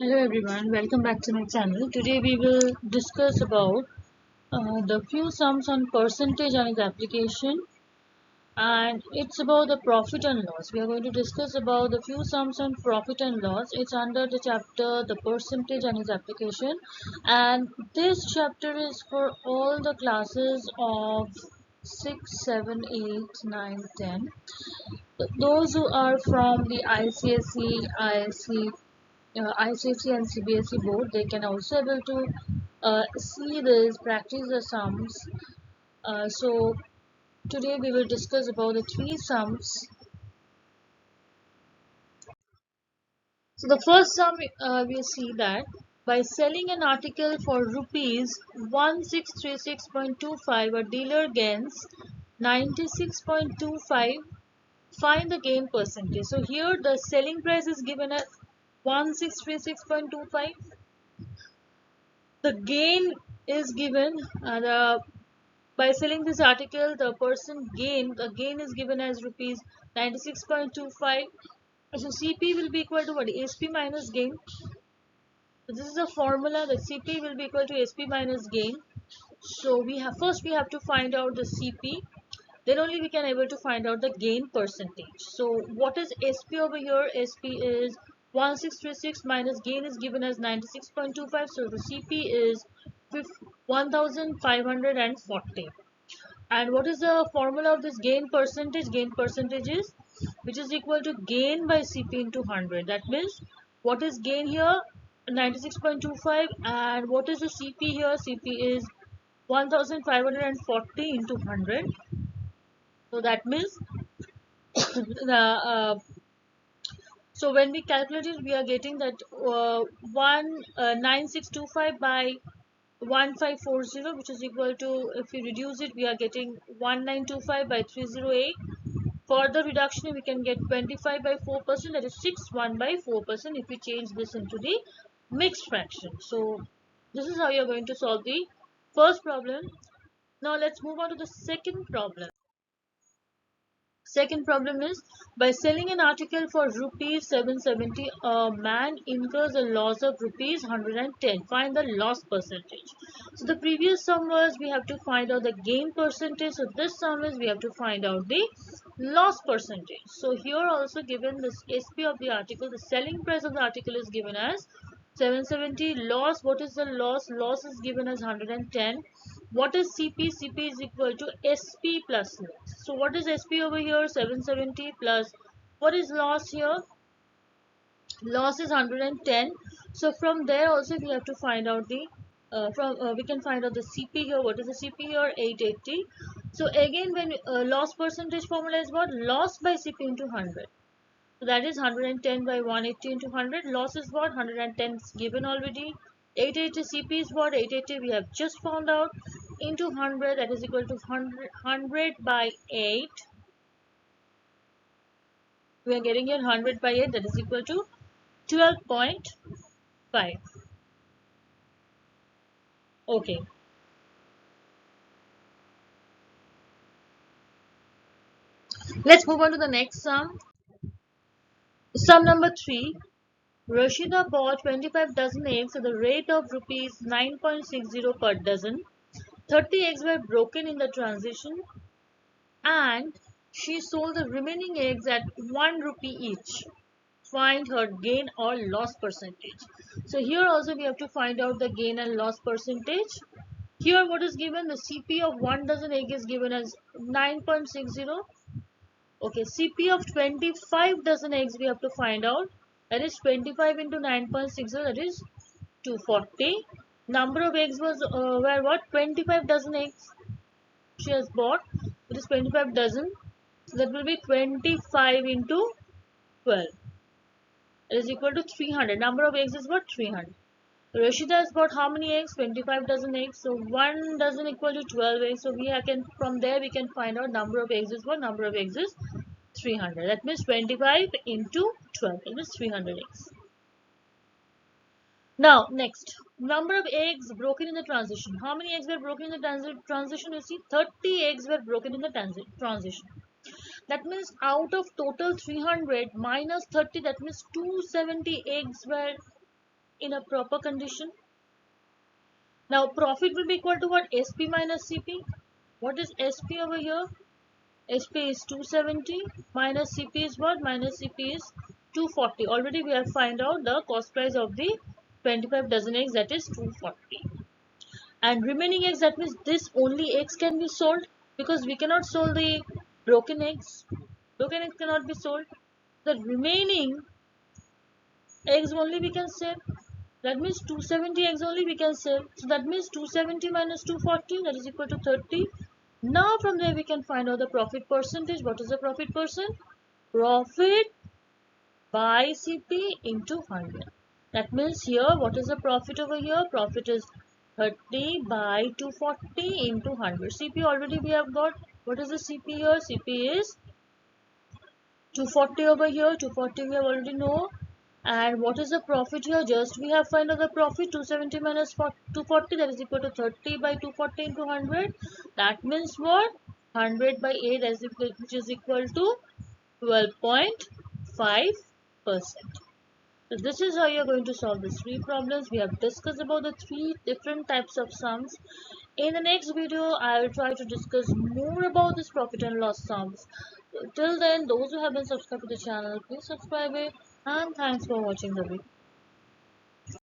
Hello everyone, welcome back to my channel. Today we will discuss about the few sums on percentage and its application, and it's about the profit and loss. We are going to discuss about the few sums on profit and loss. It's under the chapter the percentage and its application, and this chapter is for all the classes of 6, 7, 8, 9, 10. Those who are from the ICSE and CBSE board, they can also able to see this, practice the sums. So today we will discuss about the three sums. So the first sum, we'll see that by selling an article for rupees 1636.25, a dealer gains 96.25. Find the gain percentage. So here the selling price is given as 1636.25. The gain is given by selling this article, the gain is given as rupees 96.25. So CP will be equal to what? SP minus gain. So this is a formula that CP will be equal to SP minus gain. So we have to find out the CP, then only we can able to find out the gain percentage. So what is SP over here? SP is 1636 minus gain is given as 96.25. So the CP is 1540. And what is the formula of this gain percentage? Gain percentage is which is equal to gain by CP into 100. That means what is gain here? 96.25. And what is the CP here? CP is 1540 into 100. So that means the so when we calculate it, we are getting that 9625 by 1540, which is equal to, if we reduce it, we are getting 1925 by 308. Further reduction, we can get 25 by 4%, that is 61 by 4% if we change this into the mixed fraction. So this is how you are going to solve the first problem. Now let's move on to the second problem. Second problem is, by selling an article for rupees 770, a man incurs a loss of rupees 110. Find the loss percentage. So the previous sum was we have to find out the gain percentage. So this sum is we have to find out the loss percentage. So here also given this SP of the article, the selling price of the article is given as 770. Loss, what is the loss? Loss is given as 110. What is CP? CP is equal to SP plus loss. So what is SP over here? 770 plus what is loss here? Loss is 110. So from there also we have to find out the we can find out the CP here. What is the CP here? 880. So again, when loss percentage formula is what? Loss by CP into 100. So that is 110 by 180 into 100. Loss is what? 110 is given already. 880 CP is what? 880 we have just found out, into 100, that is equal to 100 by 8. We are getting here 100 by 8, that is equal to 12.5. Okay. Let's move on to the next sum. Sum number 3. Rashida bought 25 dozen eggs at the rate of rupees 9.60 per dozen. 30 eggs were broken in the transition, and she sold the remaining eggs at 1 rupee each. Find her gain or loss percentage. So here also we have to find out the gain and loss percentage. Here what is given? The CP of 1 dozen egg is given as 9.60. Okay, CP of 25 dozen eggs we have to find out. That is 25 into 9.60, that is 240. Number of eggs was were what? 25 dozen eggs she has bought. It is 25 dozen. So that will be 25 into 12. It is equal to 300. Number of eggs is what? 300. Rashida has bought how many eggs? 25 dozen eggs. So 1 dozen equal to 12 eggs. So from there we can find out number of eggs is what? Number of eggs is 300. That means 25 into 12. It is 300 eggs. Now next, number of eggs broken in the transition. How many eggs were broken in the transition? You see, 30 eggs were broken in the transition. That means out of total 300 minus 30, that means 270 eggs were in a proper condition. Now profit will be equal to what? SP minus CP. What is SP over here? SP is 270 minus CP is what? Minus CP is 240. Already we have find out the cost price of the 25 dozen eggs, that is 240. And remaining eggs, that means this only eggs can be sold, because we cannot sell the broken eggs. Broken eggs cannot be sold. The remaining eggs only we can sell. That means 270 eggs only we can sell. So that means 270 minus 240, that is equal to 30. Now from there we can find out the profit percentage. What is the profit percent? Profit by CP into 100. That means here, what is the profit over here? Profit is 30 by 240 into 100. CP already we have got. What is the CP here? CP is 240 over here. 240 we have already know. And what is the profit here? Just we have find out the profit. 270 minus 240, that is equal to 30 by 240 into 100. That means what? 100 by 8, which is equal to 12.5%. So this is how you're going to solve these three problems. We have discussed about the three different types of sums. In the next video, I will try to discuss more about this profit and loss sums. Till then, those who have been subscribed to the channel, please subscribe it. And thanks for watching the video.